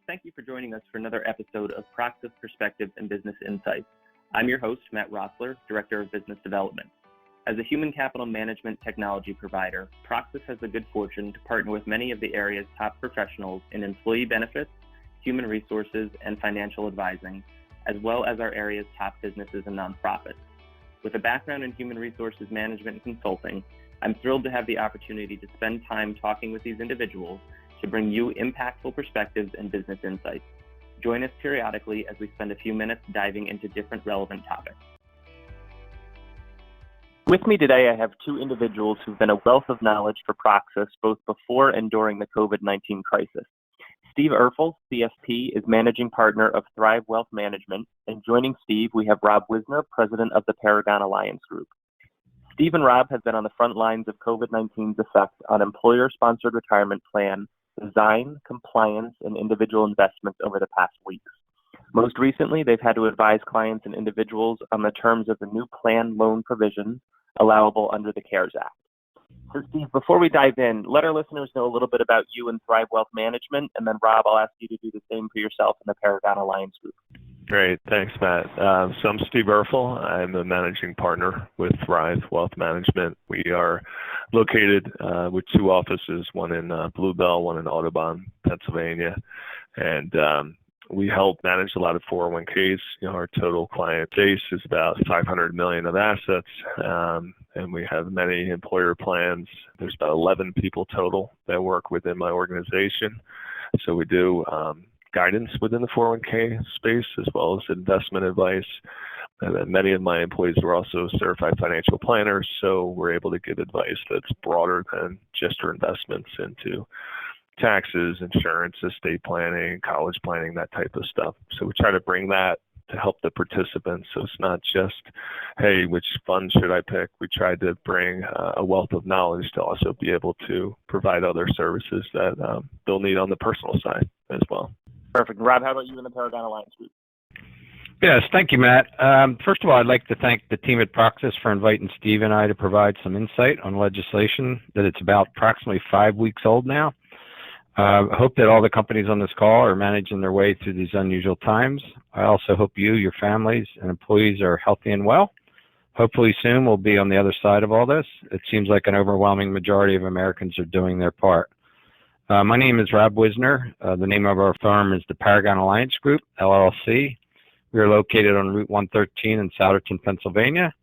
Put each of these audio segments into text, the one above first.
Thank you for joining us for another episode of PROXUS Perspectives and Business Insights. I'm your host, Matt Roessler, Director of Business Development. As a human capital management technology provider, PROXUS has the good fortune to partner with many of the area's top professionals in employee benefits, human resources, and financial advising, as well as our area's top businesses and nonprofits. With a background in human resources management and consulting, I'm thrilled to have the opportunity to spend time talking with these individuals to bring you impactful perspectives and business insights. Join us periodically as we spend a few minutes diving into different relevant topics. With me today, I have two individuals who've been a wealth of knowledge for PROXUS both before and during the COVID-19 crisis. Steve Erfle, CFP, is Managing Partner of Thrive Wealth Management, and joining Steve, we have Rob Wisner, President of the Paragon Alliance Group. Steve and Rob have been on the front lines of COVID-19's effect on employer-sponsored retirement plan design, compliance, and individual investments over the past weeks. Most recently, they've had to advise clients and individuals on the terms of the new plan loan provisions allowable under the CARES Act. So Steve, before we dive in, let our listeners know a little bit about you and Thrive Wealth Management, and then Rob, I'll ask you to do the same for yourself and the Paragon Alliance Group. Great. Thanks, Matt. So I'm Steve Erfle. I'm the managing partner with Thrive Wealth Management. We are located with two offices, one in Blue Bell, one in Audubon, Pennsylvania. And we help manage a lot of 401ks. Our total client base is about $500 million of assets. And we have many employer plans. There's about 11 people total that work within my organization. So we do guidance within the 401k space, as well as investment advice. And then many of my employees are also certified financial planners, so we're able to give advice that's broader than just your investments into taxes, insurance, estate planning, college planning, that type of stuff. So we try to bring that to help the participants. So it's not just, hey, which fund should I pick? We try to bring a wealth of knowledge to also be able to provide other services that they'll need on the personal side as well. Perfect. Rob, how about you in the Paragon Alliance Group? Yes, thank you, Matt. First of all, I'd like to thank the team at PROXUS for inviting Steve and I to provide some insight on legislation that it's about approximately 5 weeks old now. I hope that all the companies on this call are managing their way through these unusual times. I also hope you, your families, and employees are healthy and well. Hopefully soon we'll be on the other side of all this. It seems like an overwhelming majority of Americans are doing their part. My name is Rob Wisner. The name of our firm is the Paragon Alliance Group, LLC. We are located on Route 113 in Souderton, Pennsylvania.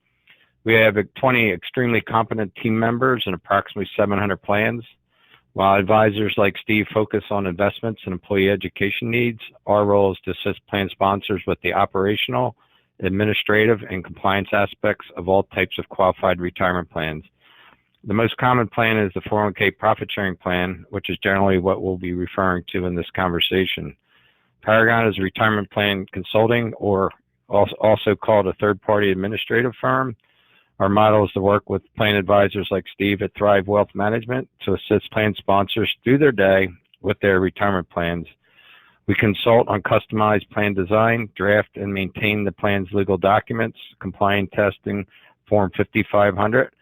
We have 20 extremely competent team members and approximately 700 plans. While advisors like Steve focus on investments and employee education needs, our role is to assist plan sponsors with the operational, administrative, and compliance aspects of all types of qualified retirement plans. The most common plan is the 401k profit sharing plan, which is generally what we'll be referring to in this conversation. Paragon is a retirement plan consulting, or also called a third-party administrative firm. Our model is to work with plan advisors like Steve at Thrive Wealth Management to assist plan sponsors through their day with their retirement plans. We consult on customized plan design, draft and maintain the plan's legal documents, compliance testing, Form 5500,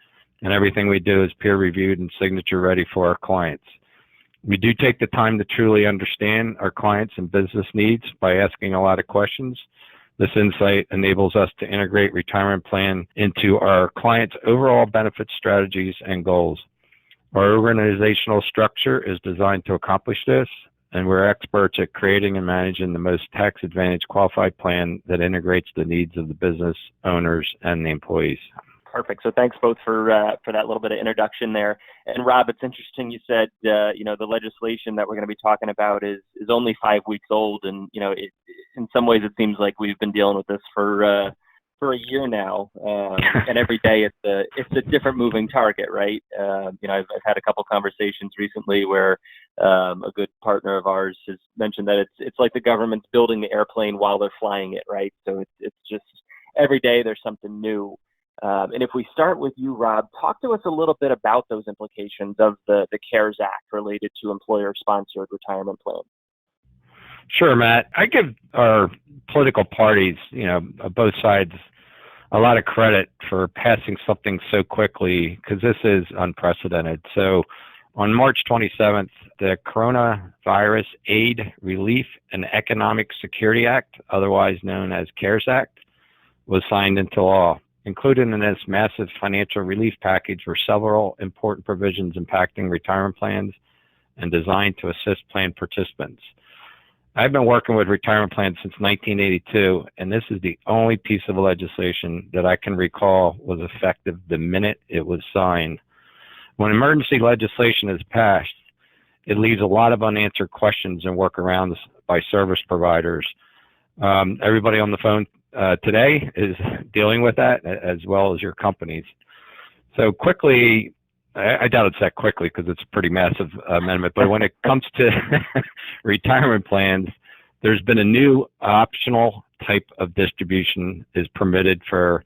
and everything we do is peer-reviewed and signature-ready for our clients. We do take the time to truly understand our clients' and business needs by asking a lot of questions. This insight enables us to integrate retirement plan into our clients' overall benefit strategies and goals. Our organizational structure is designed to accomplish this, and we're experts at creating and managing the most tax-advantaged qualified plan that integrates the needs of the business owners and the employees. Perfect. So thanks both for that little bit of introduction there. And Rob, it's interesting you said, the legislation that we're going to be talking about is only 5 weeks old. And, in some ways it seems like we've been dealing with this for a year now. And every day it's a different moving target, right? I've had a couple conversations recently where a good partner of ours has mentioned that it's like the government's building the airplane while they're flying it, right? So it's just every day there's something new. And if we start with you, Rob, talk to us a little bit about those implications of the CARES Act related to employer-sponsored retirement plans. Sure, Matt. I give our political parties, both sides, a lot of credit for passing something so quickly because this is unprecedented. So on March 27th, the Coronavirus Aid, Relief, and Economic Security Act, otherwise known as CARES Act, was signed into law. Included in this massive financial relief package were several important provisions impacting retirement plans and designed to assist plan participants. I've been working with retirement plans since 1982, and this is the only piece of legislation that I can recall was effective the minute it was signed. When emergency legislation is passed, it leaves a lot of unanswered questions and workarounds by service providers. Everybody on the phone today is dealing with that, as well as your companies. So quickly, I doubt it's that quickly because it's a pretty massive amendment, but when it comes to retirement plans, there's been a new optional type of distribution is permitted for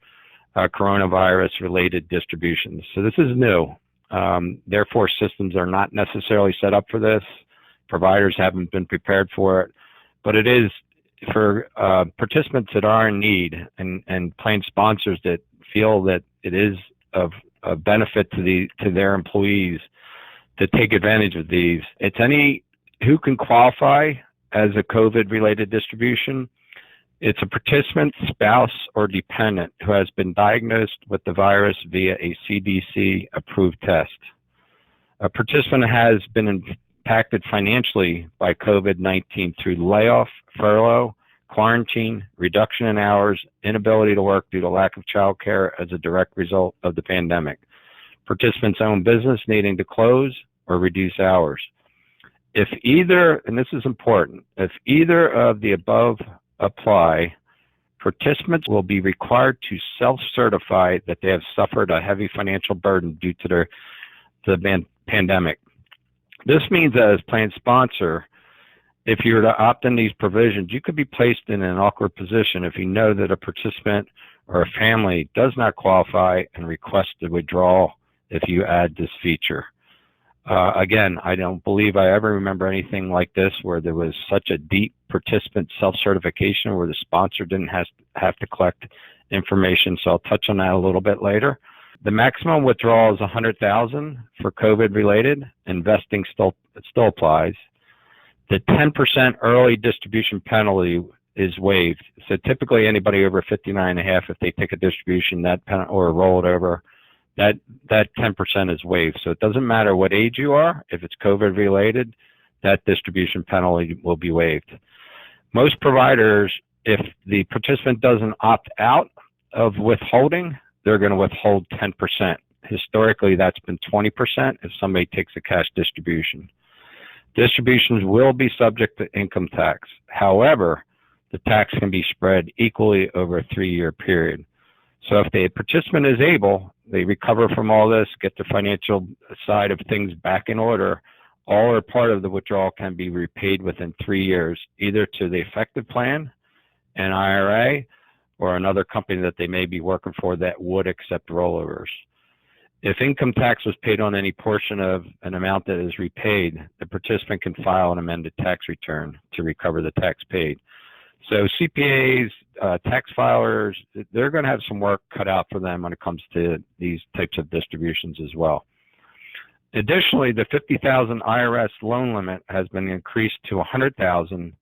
coronavirus-related distributions. So this is new. Therefore, systems are not necessarily set up for this. Providers haven't been prepared for it, but it is for participants that are in need and plan sponsors that feel that it is of a benefit to their employees to take advantage of these. It's any who can qualify as a COVID-related distribution. It's a participant, spouse, or dependent who has been diagnosed with the virus via a CDC-approved test. A participant has been impacted financially by COVID-19 through layoff, furlough, quarantine, reduction in hours, inability to work due to lack of child care as a direct result of the pandemic. Participants' own business needing to close or reduce hours. If either, and this is important, if either of the above apply, participants will be required to self-certify that they have suffered a heavy financial burden due to the pandemic. This means that as plan sponsor, if you were to opt in these provisions, you could be placed in an awkward position if you know that a participant or a family does not qualify and request a withdrawal if you add this feature. Again, I don't believe I ever remember anything like this where there was such a deep participant self-certification where the sponsor didn't have to collect information, so I'll touch on that a little bit later. The maximum withdrawal is $100,000 for COVID-related. Investing still applies. The 10% early distribution penalty is waived. So typically anybody over 59.5, if they take a distribution or roll it over, that 10% is waived. So it doesn't matter what age you are, if it's COVID related, that distribution penalty will be waived. Most providers, if the participant doesn't opt out of withholding, they're going to withhold 10%. Historically, that's been 20% if somebody takes a cash distribution. Distributions will be subject to income tax. However, the tax can be spread equally over a 3-year period. So if the participant is able, they recover from all this, get the financial side of things back in order, all or part of the withdrawal can be repaid within 3 years, either to the effective plan, an IRA, or another company that they may be working for that would accept rollovers. If income tax was paid on any portion of an amount that is repaid, the participant can file an amended tax return to recover the tax paid. So CPAs, tax filers, they're going to have some work cut out for them when it comes to these types of distributions as well. Additionally, the $50,000 IRS loan limit has been increased to $100,000,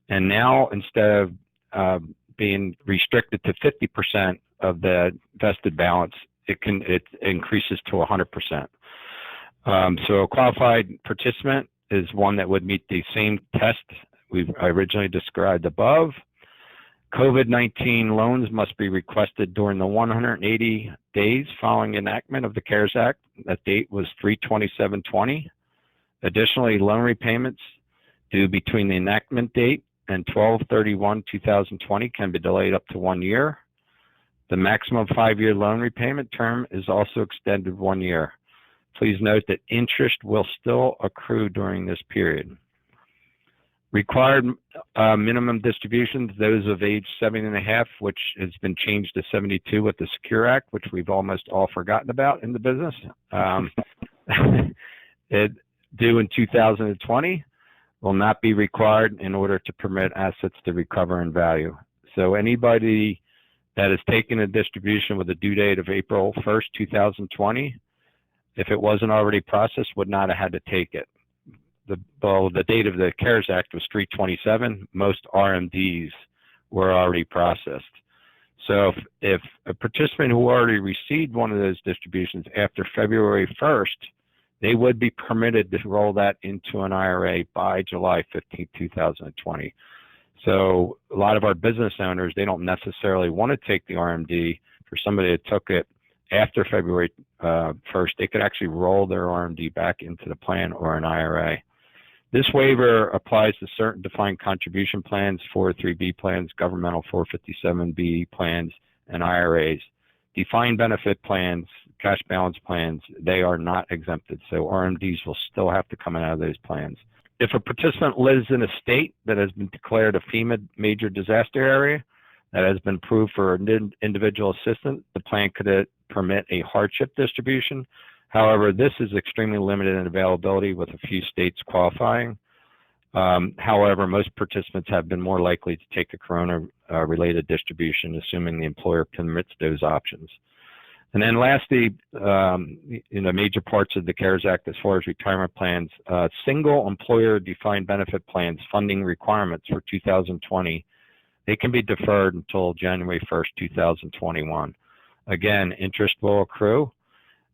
and now instead of being restricted to 50% of the vested balance, it increases to 100%. So a qualified participant is one that would meet the same test we've originally described above. COVID-19 loans must be requested during the 180 days following enactment of the CARES Act. That date was 3/27/20. Additionally, loan repayments due between the enactment date and 12/31/2020 can be delayed up to 1 year. The maximum 5-year loan repayment term is also extended 1 year. Please note that interest will still accrue during this period. Required minimum distributions, those of age 70.5, which has been changed to 72 with the Secure Act, which we've almost all forgotten about in the business, due in 2020, will not be required in order to permit assets to recover in value. So anybody that has taken a distribution with a due date of April 1st, 2020, if it wasn't already processed, would not have had to take it. the date of the CARES Act was 3/27. Most RMDs were already processed. So if a participant who already received one of those distributions after February 1st, they would be permitted to roll that into an IRA by July 15, 2020. So a lot of our business owners, they don't necessarily want to take the RMD. For somebody that took it after February 1st, they could actually roll their RMD back into the plan or an IRA. This waiver applies to certain defined contribution plans, 403B plans, governmental 457B plans, and IRAs. Defined benefit plans, cash balance plans, they are not exempted, so RMDs will still have to come out of those plans. If a participant lives in a state that has been declared a FEMA major disaster area, that has been approved for an individual assistant, the plan could permit a hardship distribution. However, this is extremely limited in availability with a few states qualifying. However, most participants have been more likely to take a corona-related distribution, assuming the employer permits those options. And then lastly, in the major parts of the CARES Act as far as retirement plans, single employer defined benefit plans funding requirements for 2020, they can be deferred until January 1st, 2021. Again, interest will accrue,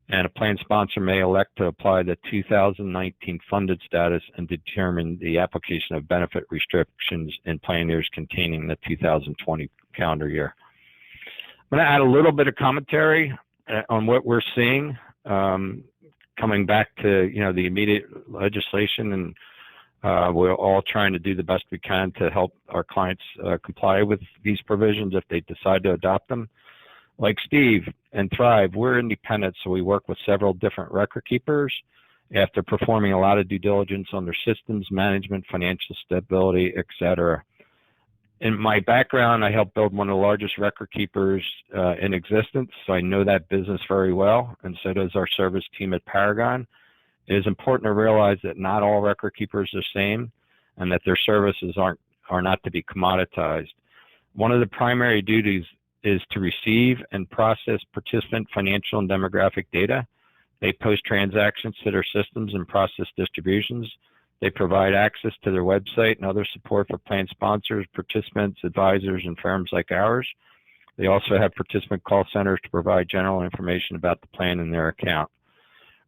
and a plan sponsor may elect to apply the 2019 funded status and determine the application of benefit restrictions in plan years containing the 2020 calendar year. I'm going to add a little bit of commentary on what we're seeing coming back to the immediate legislation, and we're all trying to do the best we can to help our clients comply with these provisions if they decide to adopt them. Like Steve and Thrive, we're independent, so we work with several different record keepers after performing a lot of due diligence on their systems, management, financial stability, etc. In my background, I helped build one of the largest record keepers in existence, so I know that business very well, and so does our service team at Paragon. It is important to realize that not all record keepers are the same, and that their services are not to be commoditized. One of the primary duties is to receive and process participant financial and demographic data. They post transactions to their systems and process distributions. They provide access to their website and other support for plan sponsors, participants, advisors, and firms like ours. They also have participant call centers to provide general information about the plan in their account.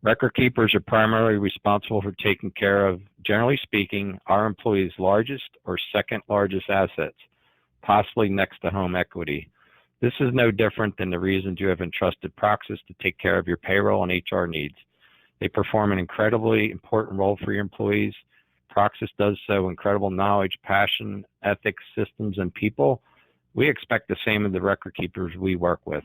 Record keepers are primarily responsible for taking care of, generally speaking, our employees' largest or second largest assets, possibly next to home equity. This is no different than the reasons you have entrusted PROXUS to take care of your payroll and HR needs. They perform an incredibly important role for your employees. PROXUS does so with incredible knowledge, passion, ethics, systems, and people. We expect the same of the record keepers we work with.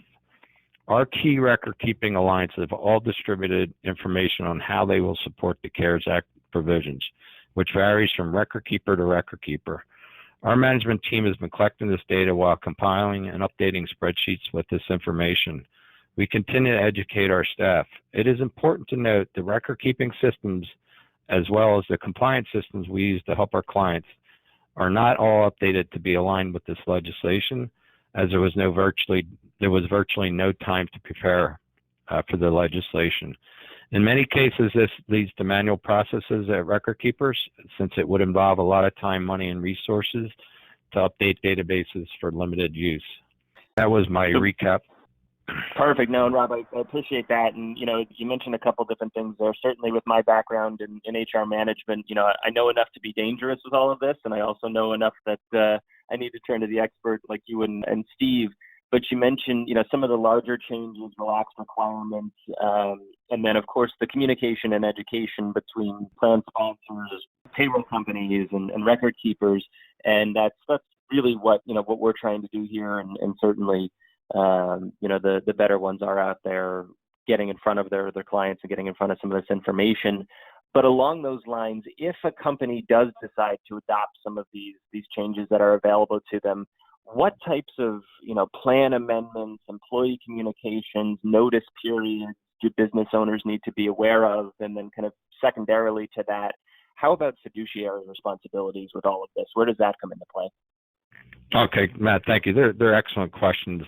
Our key record keeping alliances have all distributed information on how they will support the CARES Act provisions, which varies from record keeper to record keeper. Our management team has been collecting this data while compiling and updating spreadsheets with this information. We continue to educate our staff. It is important to note the record keeping systems, as well as the compliance systems we use to help our clients, are not all updated to be aligned with this legislation, as there was virtually no time to prepare for the legislation. In many cases, this leads to manual processes at record keepers, since it would involve a lot of time, money, and resources to update databases for limited use. That was my recap. Perfect. No, and Rob, I appreciate that. And, you mentioned a couple different things there. Certainly with my background in HR management, I know enough to be dangerous with all of this, and I also know enough that I need to turn to the expert like you and Steve. But you mentioned, some of the larger changes, relaxed requirements, and then, of course, the communication and education between plan sponsors, payroll companies, and record keepers. And that's really what we're trying to do here. And certainly, the better ones are out there getting in front of their clients and getting in front of some of this information. But along those lines, if a company does decide to adopt some of these changes that are available to them, what types of plan amendments, employee communications, notice periods do business owners need to be aware of? And then kind of secondarily to that, how about fiduciary responsibilities with all of this? Where does that come into play? Okay, Matt, thank you. They're excellent questions.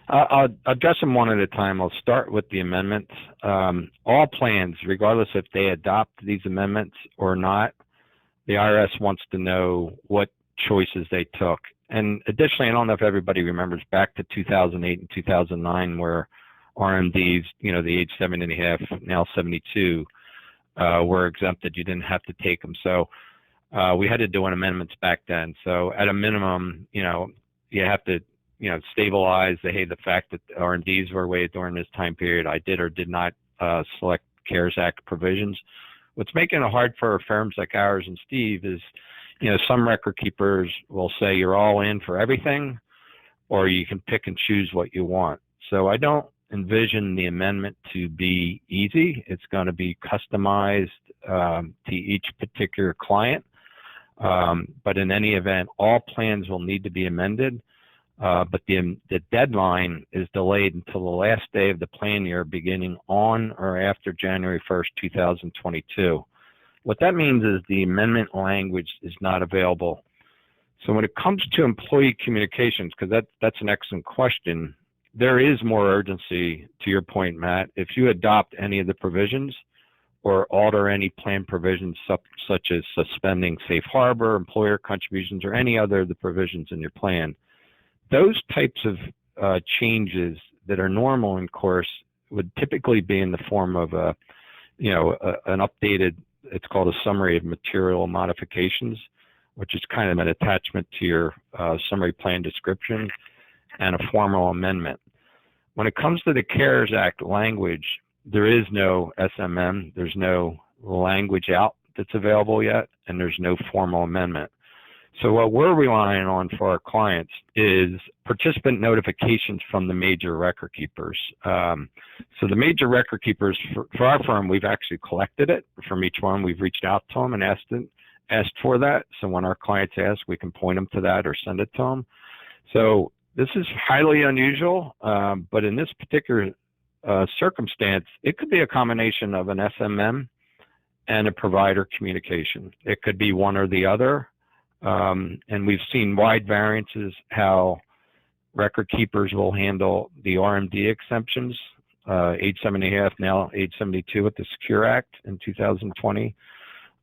I'll address them one at a time. I'll start with the amendments. All plans, regardless if they adopt these amendments or not, the IRS wants to know what choices they took. And additionally, I don't know if everybody remembers back to 2008 and 2009 where RMDs, the age 7.5, now 72, were exempted. You didn't have to take them. So we had to do an amendments back then. So at a minimum, you have to, stabilize the fact that RMDs were waived during this time period. I did or did not select CARES Act provisions. What's making it hard for firms like ours and Steve is, some record keepers will say you're all in for everything, or you can pick and choose what you want. So I don't envision the amendment to be easy. It's going to be customized to each particular client. But in any event, all plans will need to be amended. But the deadline is delayed until the last day of the plan year beginning on or after January 1st, 2022. What that means is the amendment language is not available. So when it comes to employee communications, because that's an excellent question, there is more urgency, to your point, Matt. If you adopt any of the provisions or alter any plan provisions such as suspending safe harbor, employer contributions, or any other of the provisions in your plan, those types of changes that are normal in course would typically be in the form of an updated, it's called a summary of material modifications, which is kind of an attachment to your summary plan description, and a formal amendment. When it comes to the CARES Act language, there is no SMM, there's no language out that's available yet, and there's no formal amendment. So what we're relying on for our clients is participant notifications from the major record keepers. So the major record keepers, for our firm, we've actually collected it from each one. We've reached out to them and asked for that. So when our clients ask, we can point them to that or send it to them. So this is highly unusual, but in this particular circumstance, it could be a combination of an SMM and a provider communication. It could be one or the other. And we've seen wide variances how record keepers will handle the RMD exemptions, age 7.5, now age 72 with the Secure Act in 2020.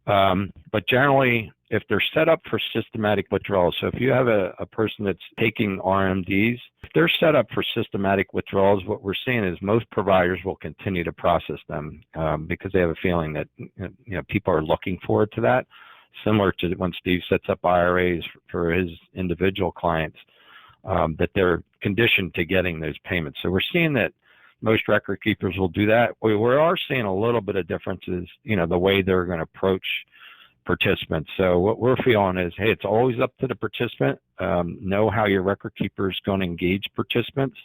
But generally, if they're set up for systematic withdrawals, so if you have a person that's taking RMDs, if they're set up for systematic withdrawals, what we're seeing is most providers will continue to process them because they have a feeling that people are looking forward to that. Similar to when Steve sets up IRAs for his individual clients, that they're conditioned to getting those payments. So we're seeing that most record keepers will do that. We are seeing a little bit of differences, the way they're going to approach participants. So what we're feeling is, hey, it's always up to the participant. Know how your record keeper is going to engage participants.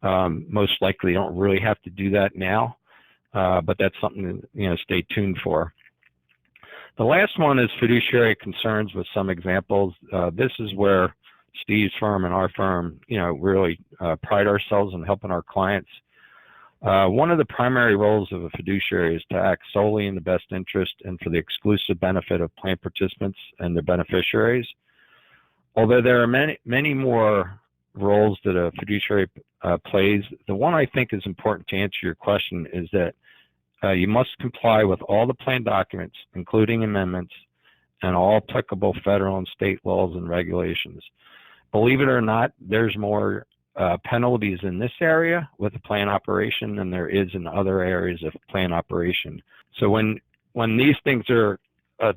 Most likely, you don't really have to do that now, but that's something to stay tuned for. The last one is fiduciary concerns with some examples. This is where Steve's firm and our firm, really pride ourselves in helping our clients. One of the primary roles of a fiduciary is to act solely in the best interest and for the exclusive benefit of plan participants and their beneficiaries. Although there are many more roles that a fiduciary plays, the one I think is important to answer your question is that you must comply with all the plan documents, including amendments, and all applicable federal and state laws and regulations. Believe it or not, there's more penalties in this area with the plan operation than there is in other areas of plan operation. So when these things are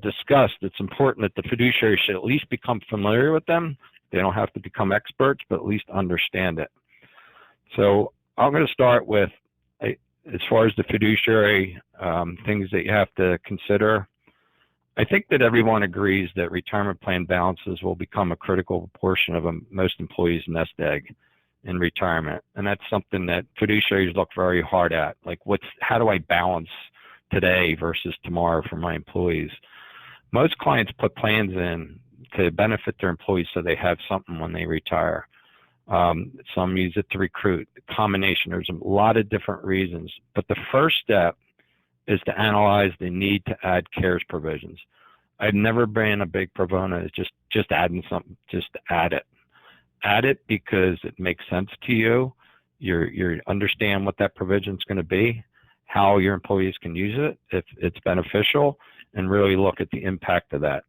discussed, it's important that the fiduciary should at least become familiar with them. They don't have to become experts, but at least understand it. So I'm going to start with, as far as the fiduciary things that you have to consider. I think that everyone agrees that retirement plan balances will become a critical portion of most employees' nest egg in retirement. And that's something that fiduciaries look very hard at. Like, how do I balance today versus tomorrow for my employees? Most clients put plans in to benefit their employees so they have something when they retire. Some use it to recruit, a combination. There's a lot of different reasons. But the first step is to analyze the need to add CARES provisions. I've never been a big proponent of just adding something, just add it. Add it because it makes sense to you, you understand what that provision is going to be, how your employees can use it, if it's beneficial, and really look at the impact of that.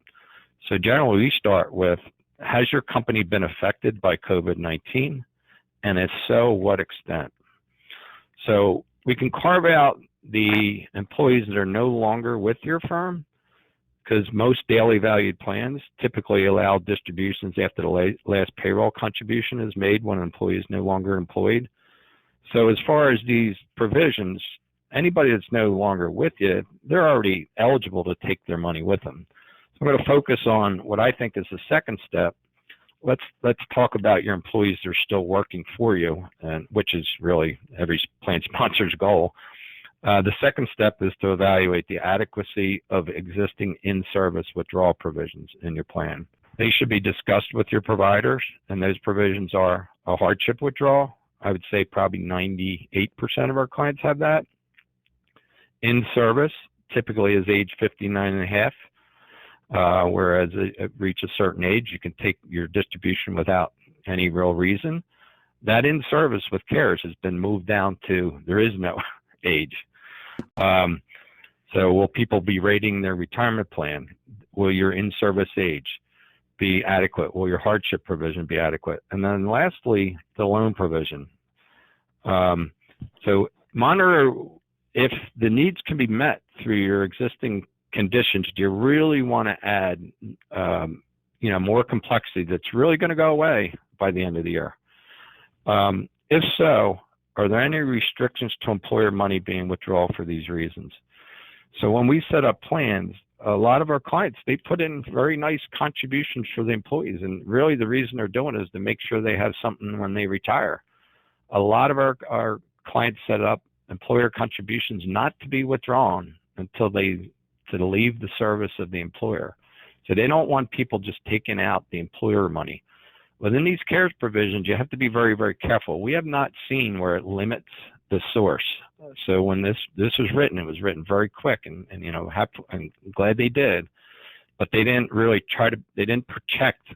So generally, we start with, has your company been affected by COVID-19? And if so, what extent? So we can carve out the employees that are no longer with your firm, because most daily valued plans typically allow distributions after the last payroll contribution is made when an employee is no longer employed. So as far as these provisions, anybody that's no longer with you, they're already eligible to take their money with them. So I'm going to focus on what I think is the second step. Let's talk about your employees that are still working for you, and which is really every plan sponsor's goal. The second step is to evaluate the adequacy of existing in-service withdrawal provisions in your plan. They should be discussed with your providers, and those provisions are a hardship withdrawal. I would say probably 98% of our clients have that. In-service typically is age 59 and a half. Whereas at reach a certain age, you can take your distribution without any real reason. That in-service with CARES has been moved down to there is no age. So will people be rating their retirement plan? Will your in-service age be adequate? Will your hardship provision be adequate? And then lastly, the loan provision. So monitor if the needs can be met through your existing conditions. Do you really want to add more complexity that's really going to go away by the end of the year? If so, are there any restrictions to employer money being withdrawn for these reasons? So when we set up plans, a lot of our clients, they put in very nice contributions for the employees, and really the reason they're doing it is to make sure they have something when they retire. A lot of our clients set up employer contributions not to be withdrawn until they to leave the service of the employer. So they don't want people just taking out the employer money. Within these CARES provisions, you have to be very, very careful. We have not seen where it limits the source. So when this was written, it was written very quick, and I'm glad they did, but they didn't really they didn't protect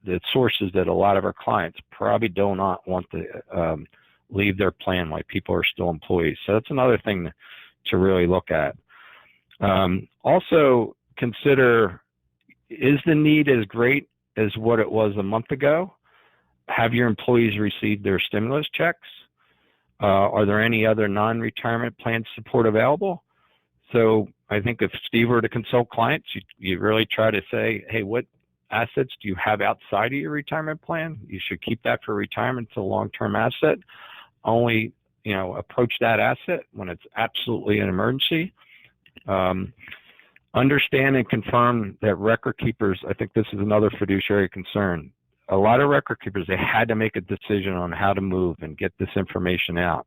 the sources that a lot of our clients probably do not want to leave their plan while people are still employees. So that's another thing to really look at. Also consider, is the need as great as what it was a month ago? Have your employees received their stimulus checks? Are there any other non-retirement plan support available? So I think if Steve were to consult clients, you really try to say, hey, what assets do you have outside of your retirement plan? You should keep that for retirement. It's a long-term asset. Only, approach that asset when it's absolutely an emergency. Understand and confirm that record keepers, I think this is another fiduciary concern. A lot of record keepers, they had to make a decision on how to move and get this information out.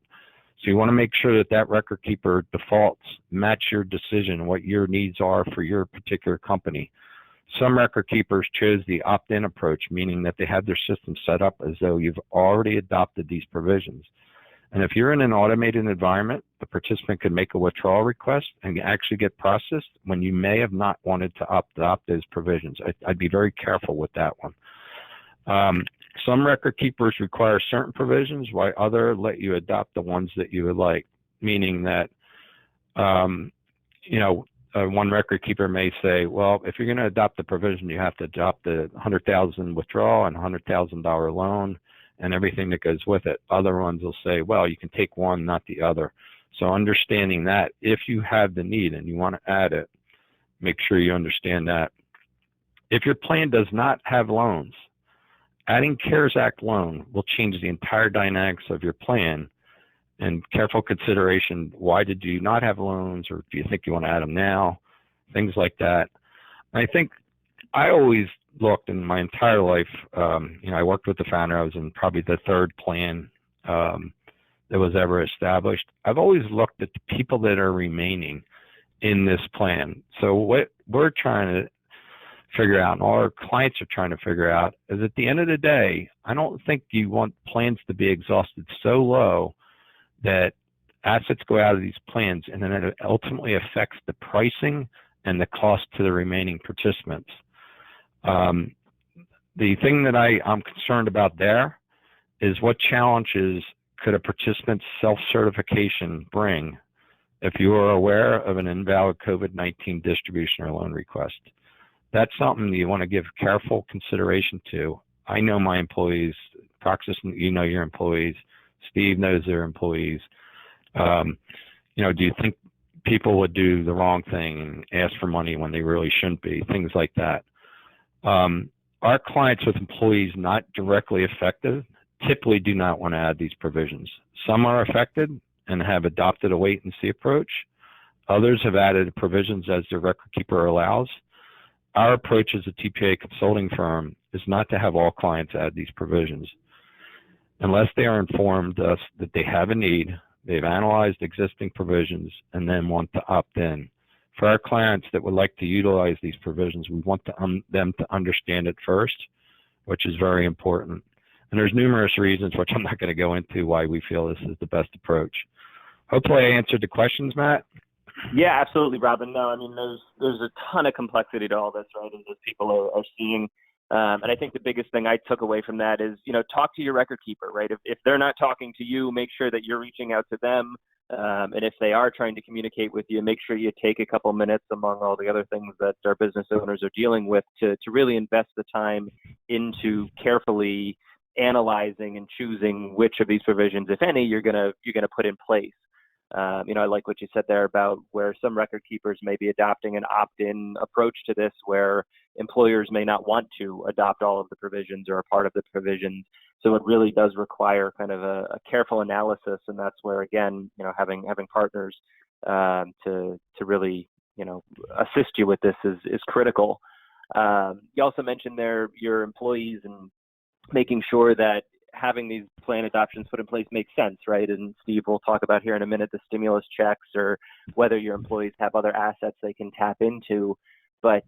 So you want to make sure that record keeper defaults match your decision, what your needs are for your particular company. Some record keepers chose the opt-in approach, meaning that they have their system set up as though you've already adopted these provisions. And if you're in an automated environment, the participant could make a withdrawal request and actually get processed when you may have not wanted to adopt those provisions. I'd be very careful with that one. Some record keepers require certain provisions, while others let you adopt the ones that you would like, meaning that, one record keeper may say, well, if you're going to adopt the provision, you have to adopt the $100,000 withdrawal and $100,000 loan and everything that goes with it. Other ones will say, well, you can take one, not the other. So understanding that, if you have the need and you want to add it, make sure you understand that. If your plan does not have loans, adding CARES Act loan will change the entire dynamics of your plan. And careful consideration, why did you not have loans, or do you think you want to add them now? Things like that. And I think I always looked in my entire life, I worked with the founder. I was in probably the third plan that was ever established. I've always looked at the people that are remaining in this plan. So what we're trying to figure out, and all our clients are trying to figure out, is at the end of the day, I don't think you want plans to be exhausted so low that assets go out of these plans and then it ultimately affects the pricing and the cost to the remaining participants. The thing that I'm concerned about there is what challenges could a participant's self-certification bring if you are aware of an invalid COVID-19 distribution or loan request? That's something you want to give careful consideration to. I know my employees, PROXUS, you know your employees, Steve knows their employees. Do you think people would do the wrong thing and ask for money when they really shouldn't be? Things like that. Our clients with employees not directly affected typically do not want to add these provisions. Some are affected and have adopted a wait and see approach. Others have added provisions as the record keeper allows. Our approach as a TPA consulting firm is not to have all clients add these provisions unless they are informed us that they have a need, they've analyzed existing provisions, and then want to opt in. For our clients that would like to utilize these provisions, we want them to understand it first, which is very important. And there's numerous reasons, which I'm not going to go into, why we feel this is the best approach. Hopefully I answered the questions, Matt. Yeah, absolutely, Robin. No, I mean, there's a ton of complexity to all this, right, as people are seeing. And I think the biggest thing I took away from that is, talk to your record keeper, right? If they're not talking to you, make sure that you're reaching out to them. And if they are trying to communicate with you, make sure you take a couple minutes among all the other things that our business owners are dealing with to really invest the time into carefully analyzing and choosing which of these provisions, if any, you're gonna put in place. I like what you said there about where some record keepers may be adopting an opt-in approach to this, where employers may not want to adopt all of the provisions or a part of the provisions. So it really does require kind of a careful analysis, and that's where, again, having partners to really assist you with this is critical. You also mentioned there your employees and making sure that having these plan adoptions put in place makes sense, right? And Steve will talk about here in a minute the stimulus checks or whether your employees have other assets they can tap into. But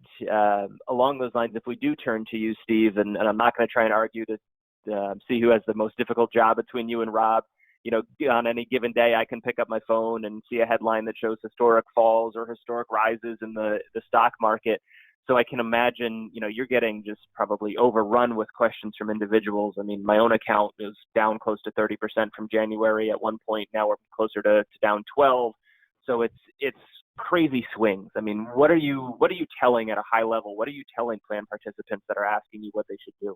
along those lines, if we do turn to you, Steve, and I'm not going to try and argue to see who has the most difficult job between you and Rob, on any given day, I can pick up my phone and see a headline that shows historic falls or historic rises in the stock market. So I can imagine, you're getting just probably overrun with questions from individuals. I mean, my own account is down close to 30% from January at one point. Now we're closer to down 12. So it's crazy swings. I mean, what are you telling at a high level? What are you telling plan participants that are asking you what they should do?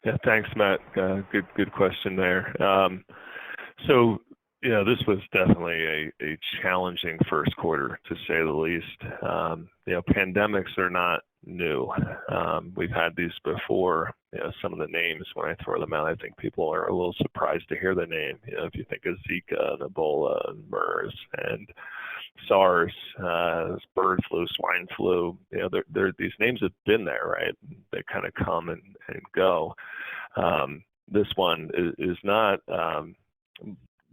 Yeah, thanks, Matt. Good question there. So this was definitely a challenging first quarter, to say the least. Pandemics are not new. We've had these before. Some of the names, when I throw them out, I think people are a little surprised to hear the name. If you think of Zika, and Ebola, and MERS, and SARS, bird flu, swine flu, these names have been there, right? They kind of come and go. This one is not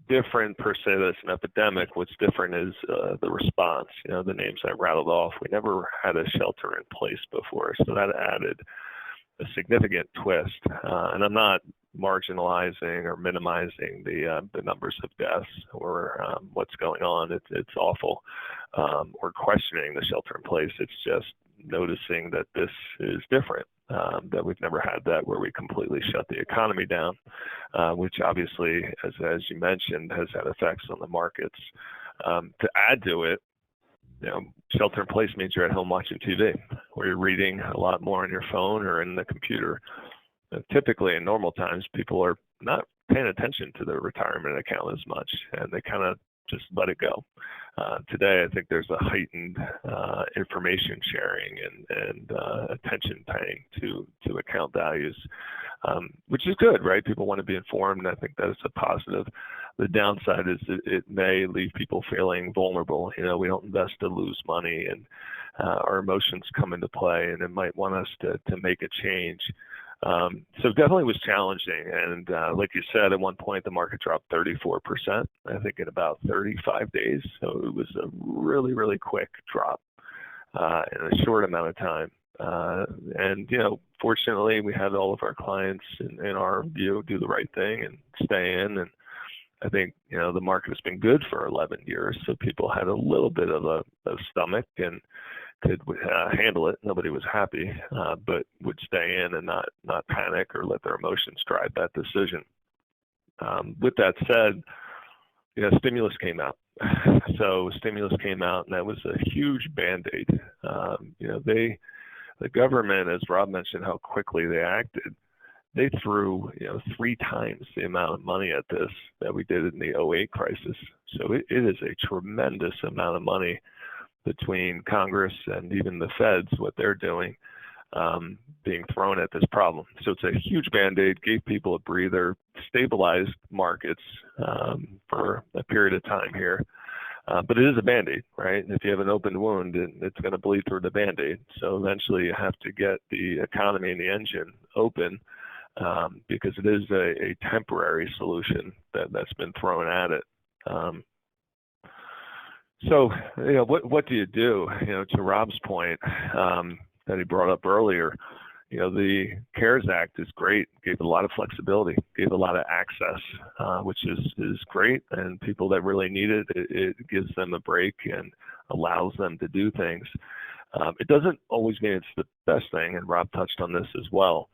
different per se. That's an epidemic. What's different is the response. The names I rattled off, we never had a shelter in place before, so that added a significant twist. And I'm not marginalizing or minimizing the numbers of deaths or what's going on. It's awful, or questioning the shelter in place. It's just noticing that this is different, that we've never had that, where we completely shut the economy down, which obviously, as you mentioned, has had effects on the markets. To add to it, shelter in place means you're at home watching TV, or you're reading a lot more on your phone or in the computer. Typically, in normal times, people are not paying attention to their retirement account as much, and they kind of just let it go. Today, I think there's a heightened information sharing and attention paying to account values, which is good, right? People want to be informed, and I think that is a positive. The downside is that it may leave people feeling vulnerable. We don't invest to lose money, and our emotions come into play, and it might want us to make a change. So it definitely was challenging. And like you said, at one point, the market dropped 34%, I think in about 35 days. So it was a really, really quick drop in a short amount of time. And, fortunately, we had all of our clients, in our view, do the right thing and stay in. And I think, the market has been good for 11 years. So people had a little bit of a stomach and could handle it. Nobody was happy, but would stay in and not panic or let their emotions drive that decision. With that said, stimulus came out. So stimulus came out, and that was a huge Band-Aid. The government, as Rob mentioned, how quickly they acted. They threw 3 times the amount of money at this that we did in the '08 crisis. So it is a tremendous amount of money between Congress and even the feds, what they're doing, being thrown at this problem. So it's a huge Band-Aid, gave people a breather, stabilized markets for a period of time here. But it is a Band-Aid, right? And if you have an open wound, it's going to bleed through the Band-Aid. So eventually you have to get the economy and the engine open because it is a temporary solution that's been thrown at it. So what do you do? To Rob's point that he brought up earlier, the CARES Act is great, gave a lot of flexibility, gave a lot of access, which is great. And people that really need it, it gives them a break and allows them to do things. It doesn't always mean it's the best thing, and Rob touched on this as well.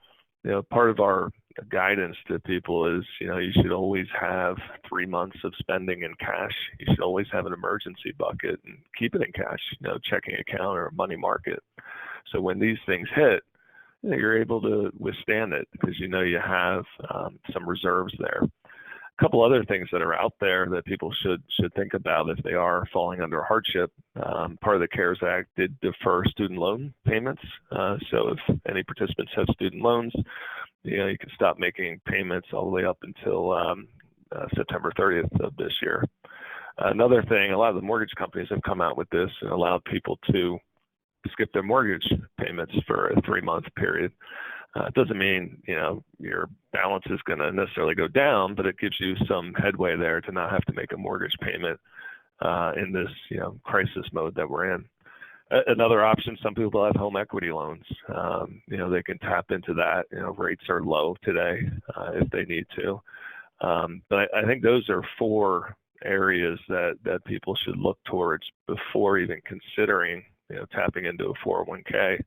Part of our guidance to people is, you should always have 3 months of spending in cash. You should always have an emergency bucket and keep it in cash, checking account or money market. So when these things hit, you're able to withstand it because you have some reserves there. A couple other things that are out there that people should think about if they are falling under hardship. Part of the CARES Act did defer student loan payments. So if any participants have student loans, you can stop making payments all the way up until September 30th of this year. Another thing, a lot of the mortgage companies have come out with this and allowed people to skip their mortgage payments for a 3-month period. It doesn't mean, your balance is going to necessarily go down, but it gives you some headway there to not have to make a mortgage payment in this, crisis mode that we're in. Another option, some people have home equity loans. They can tap into that. Rates are low today if they need to. But I think those are 4 areas that people should look towards before even considering, tapping into a 401k.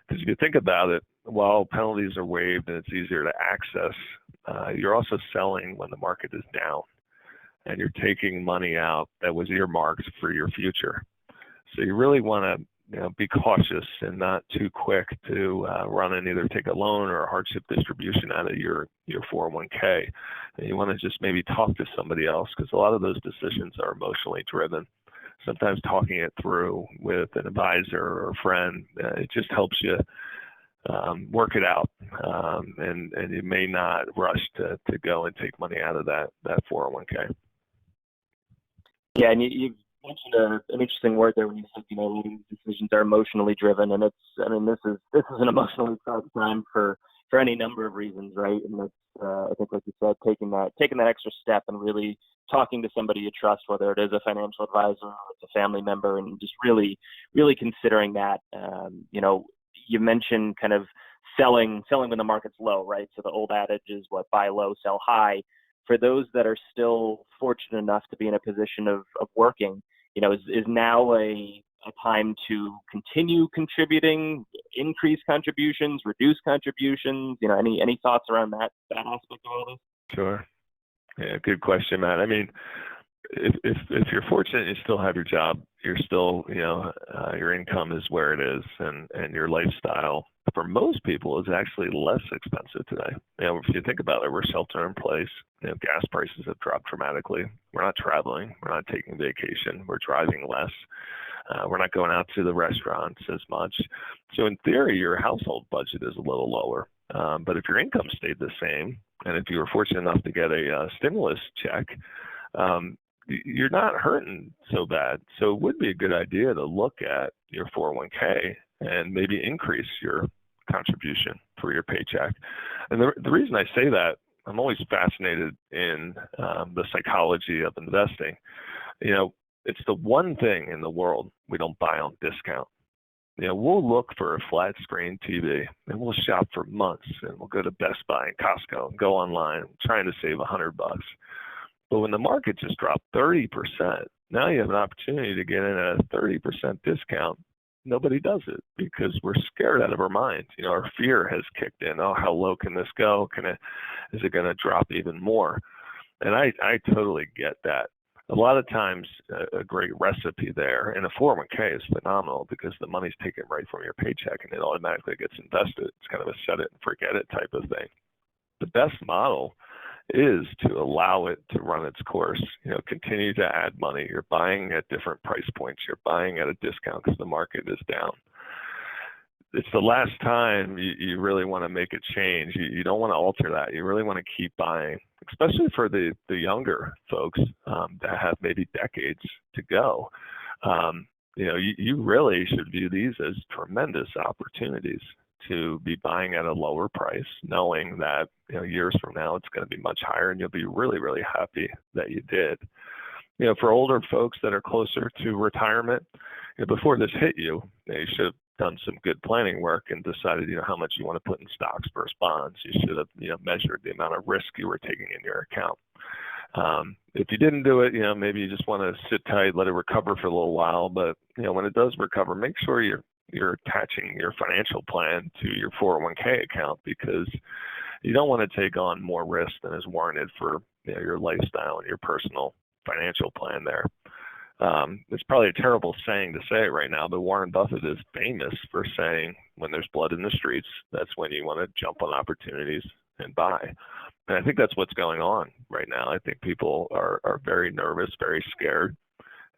Because if you think about it, while penalties are waived and it's easier to access, you're also selling when the market is down, and you're taking money out that was earmarked for your future. So you really want to be cautious and not too quick to run and either take a loan or a hardship distribution out of your 401k. And you want to just maybe talk to somebody else because a lot of those decisions are emotionally driven. Sometimes talking it through with an advisor or a friend, it just helps you work it out, and you may not rush to go and take money out of that 401k. Yeah, and you mentioned an interesting word there when you said, these decisions are emotionally driven, and this is an emotionally charged time for any number of reasons, right? And that's I think, like you said, taking that extra step and really talking to somebody you trust, whether it is a financial advisor or it's a family member, and just really considering that. You mentioned kind of selling when the market's low, right? So the old adage is what, buy low, sell high. For those that are still fortunate enough to be in a position of working, is now a time to continue contributing, increase contributions, reduce contributions? Any thoughts around that aspect of all this? Sure. Yeah, good question, Matt. I mean, if you're fortunate, you still have your job, you're still, your income is where it is, and your lifestyle for most people is actually less expensive today. If you think about it, we're shelter in place. Gas prices have dropped dramatically. We're not traveling. We're not taking vacation. We're driving less. We're not going out to the restaurants as much. So in theory, your household budget is a little lower. But if your income stayed the same, and if you were fortunate enough to get a stimulus check, you're not hurting so bad. So it would be a good idea to look at your 401k and maybe increase your contribution for your paycheck. And the reason I say that, I'm always fascinated in the psychology of investing. It's the one thing in the world we don't buy on discount. We'll look for a flat screen TV and we'll shop for months, and we'll go to Best Buy and Costco and go online trying to save $100. But when the market just dropped 30%, now you have an opportunity to get in at a 30% discount. Nobody does it because we're scared out of our minds. Our fear has kicked in. Oh, how low can this go? Is it going to drop even more? And I totally get that. A lot of times, a great recipe there, and a 401k is phenomenal because the money's taken right from your paycheck and it automatically gets invested. It's kind of a set it and forget it type of thing. The best model is to allow it to run its course. Continue to add money. You're buying at different price points. You're buying at a discount because the market is down. It's the last time you really want to make a change. You don't want to alter that. You really want to keep buying, especially for the younger folks that have maybe decades to go. You really should view these as tremendous opportunities to be buying at a lower price, knowing that years from now it's going to be much higher, and you'll be really, really happy that you did. For older folks that are closer to retirement, before this hit you, you should have done some good planning work and decided, how much you want to put in stocks versus bonds. You should have, measured the amount of risk you were taking in your account. If you didn't do it, maybe you just want to sit tight, let it recover for a little while. But, when it does recover, make sure you're attaching your financial plan to your 401k account, because you don't want to take on more risk than is warranted for your lifestyle and your personal financial plan there. It's probably a terrible saying to say it right now, but Warren Buffett is famous for saying, when there's blood in the streets, that's when you want to jump on opportunities and buy. And I think that's what's going on right now. I think people are very nervous, very scared.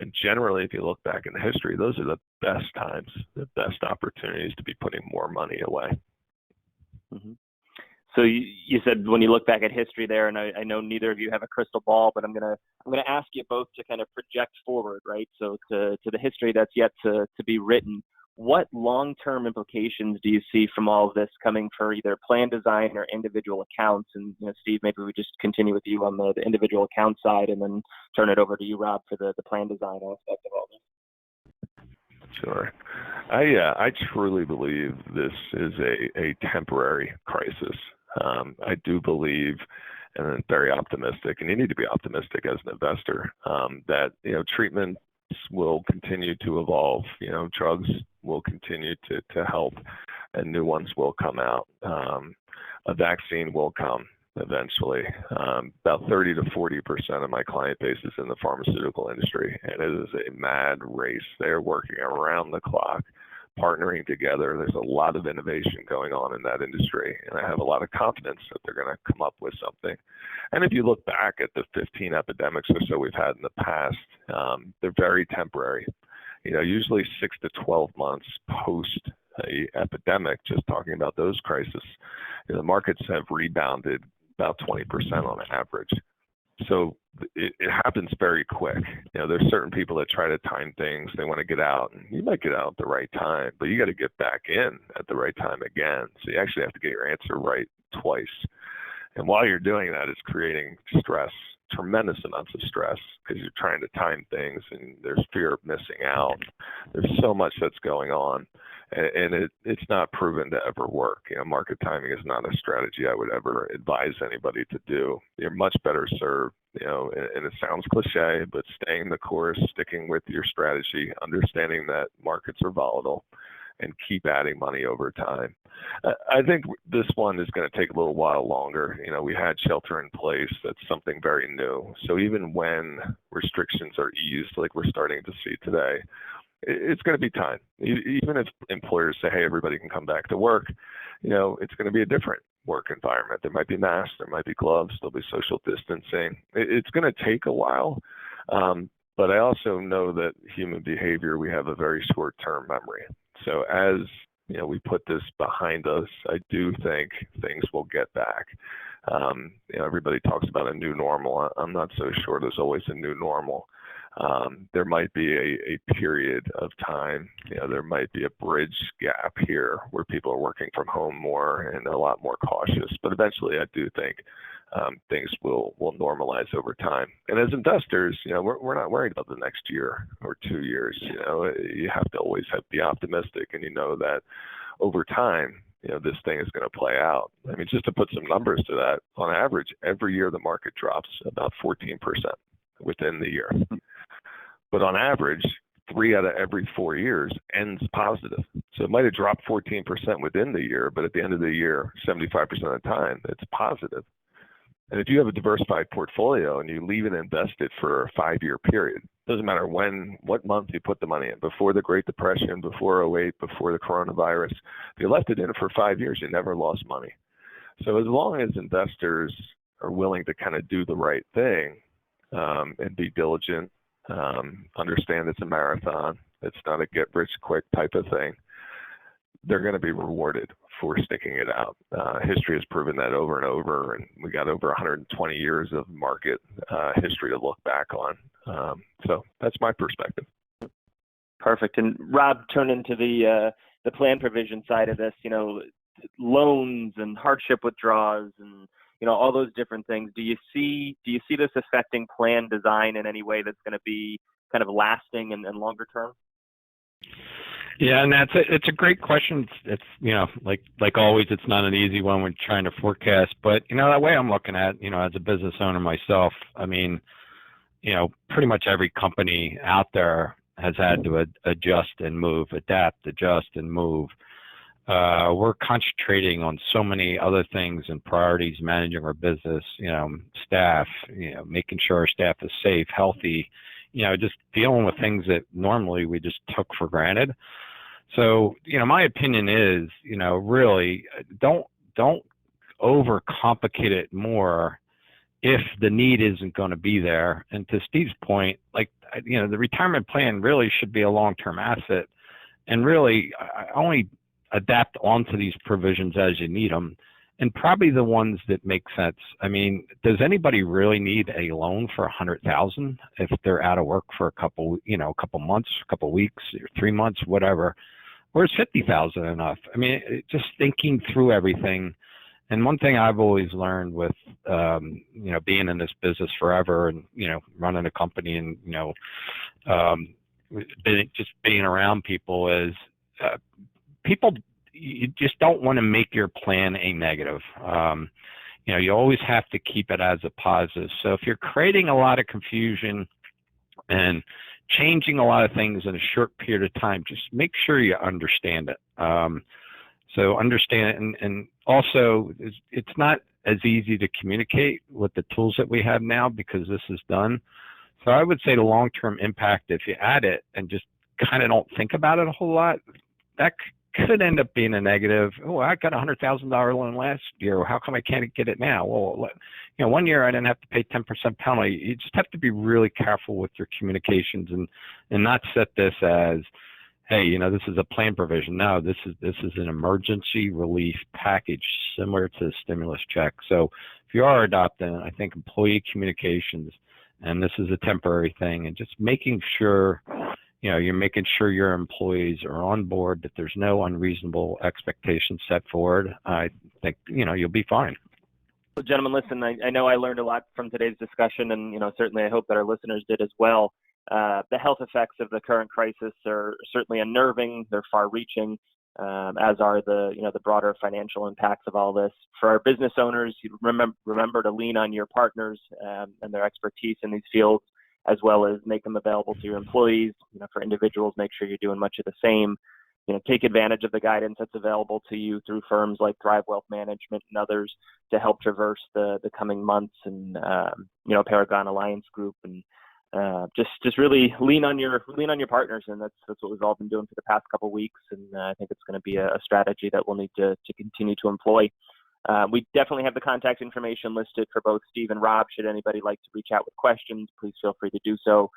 And generally, if you look back in history, those are the best times, the best opportunities to be putting more money away. Mm-hmm. So you said when you look back at history there, and I know neither of you have a crystal ball, but I'm gonna ask you both to kind of project forward, right? So to the history that's yet to be written, what long-term implications do you see from all of this coming for either plan design or individual accounts? And Steve, maybe we just continue with you on the individual account side, and then turn it over to you, Rob, for the plan design aspect of all this. Sure. I truly believe this is a temporary crisis. I do believe, and I'm very optimistic, and you need to be optimistic as an investor, that treatments will continue to evolve. Drugs will continue to help, and new ones will come out. A vaccine will come eventually. About 30 to 40% of my client base is in the pharmaceutical industry, and it is a mad race. They're working around the clock, partnering together. There's a lot of innovation going on in that industry, and I have a lot of confidence that they're going to come up with something. And if you look back at the 15 epidemics or so we've had in the past, they're very temporary. Usually 6 to 12 months post a epidemic, just talking about those crises, the markets have rebounded about 20% on average. So it happens very quick. There's certain people that try to time things. They want to get out, and you might get out at the right time, but you got to get back in at the right time again. So you actually have to get your answer right twice. And while you're doing that, it's creating stress, tremendous amounts of stress, because you're trying to time things and there's fear of missing out. There's so much that's going on, and it's not proven to ever work. Market timing is not a strategy I would ever advise anybody to do. You're much better served, and it sounds cliche, but staying the course, sticking with your strategy, understanding that markets are volatile, and keep adding money over time. I think this one is going to take a little while longer. We had shelter in place. That's something very new. So even when restrictions are eased, like we're starting to see today, it's going to be time. Even if employers say, hey, everybody can come back to work, it's going to be a different work environment. There might be masks, there might be gloves, there'll be social distancing. It's going to take a while. But I also know that human behavior, we have a very short-term memory. So as we put this behind us, I do think things will get back. Everybody talks about a new normal. I'm not so sure there's always a new normal. There might be a period of time, there might be a bridge gap here where people are working from home more and a lot more cautious. But eventually, I do think things will normalize over time. And as investors, we're not worried about the next year or 2 years. You have to always be optimistic, and that over time, this thing is going to play out. I mean, just to put some numbers to that, on average, every year the market drops about 14% within the year. But on average, 3 out of every 4 years ends positive. So it might have dropped 14% within the year, but at the end of the year, 75% of the time, it's positive. And if you have a diversified portfolio and you leave it invested for a 5-year period, doesn't matter what month you put the money in, before the Great Depression, before '08, before the coronavirus, if you left it in for 5 years, you never lost money. So as long as investors are willing to kind of do the right thing and be diligent, understand it's a marathon, it's not a get rich quick type of thing, they're going to be rewarded for sticking it out. History has proven that over and over, and we got over 120 years of market history to look back on. So that's my perspective. Perfect. And Rob, turn into the plan provision side of this, loans and hardship withdrawals and, all those different things. Do you see this affecting plan design in any way that's going to be kind of lasting and longer term? Yeah, and it's a great question. It's like always, it's not an easy one when trying to forecast. But that way I'm looking at as a business owner myself. I mean, pretty much every company out there has had to adjust and move, adapt, adjust and move. We're concentrating on so many other things and priorities, managing our business, staff, making sure our staff is safe, healthy, just dealing with things that normally we just took for granted. So, my opinion is, really don't overcomplicate it more if the need isn't going to be there. And to Steve's point, the retirement plan really should be a long-term asset, and really only adapt onto these provisions as you need them, and probably the ones that make sense. I mean, does anybody really need a loan for $100,000 if they're out of work for a couple months, a couple weeks, or 3 months, whatever? Or is $50,000 enough? I mean, just thinking through everything. And one thing I've always learned with, being in this business forever and, running a company and, just being around people is, people, you just don't want to make your plan a negative. You always have to keep it as a positive. So if you're creating a lot of confusion and changing a lot of things in a short period of time, just make sure you understand it. So understand it, and also it's not as easy to communicate with the tools that we have now because this is done. So I would say the long-term impact, if you add it and just kind of don't think about it a whole lot, that could end up being a negative. Oh, I got a $100,000 loan last year. How come I can't get it now? Well, 1 year I didn't have to pay 10% penalty. You just have to be really careful with your communications and not set this as, hey, this is a plan provision. No, this is an emergency relief package similar to the stimulus check. So if you are adopting, I think employee communications, and this is a temporary thing, and just making sure you're making sure your employees are on board, that there's no unreasonable expectations set forward. I think, you'll be fine. Well, gentlemen, listen, I know I learned a lot from today's discussion, and, certainly I hope that our listeners did as well. The health effects of the current crisis are certainly unnerving. They're far-reaching, as are the broader financial impacts of all this. For our business owners, remember to lean on your partners and their expertise in these fields, as well as make them available to your employees. For individuals, make sure you're doing much of the same. Take advantage of the guidance that's available to you through firms like Thrive Wealth Management and others to help traverse the coming months, and Paragon Alliance Group, and just really lean on your partners. And that's what we've all been doing for the past couple of weeks. And I think it's going to be a strategy that we'll need to continue to employ. We definitely have the contact information listed for both Steve and Rob. Should anybody like to reach out with questions, please feel free to do so.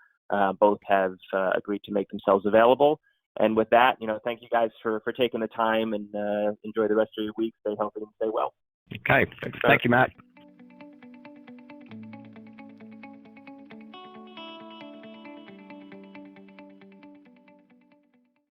Both have agreed to make themselves available. And with that, thank you guys for taking the time, and enjoy the rest of your week. Stay healthy and stay well. Okay. Thank you, Matt.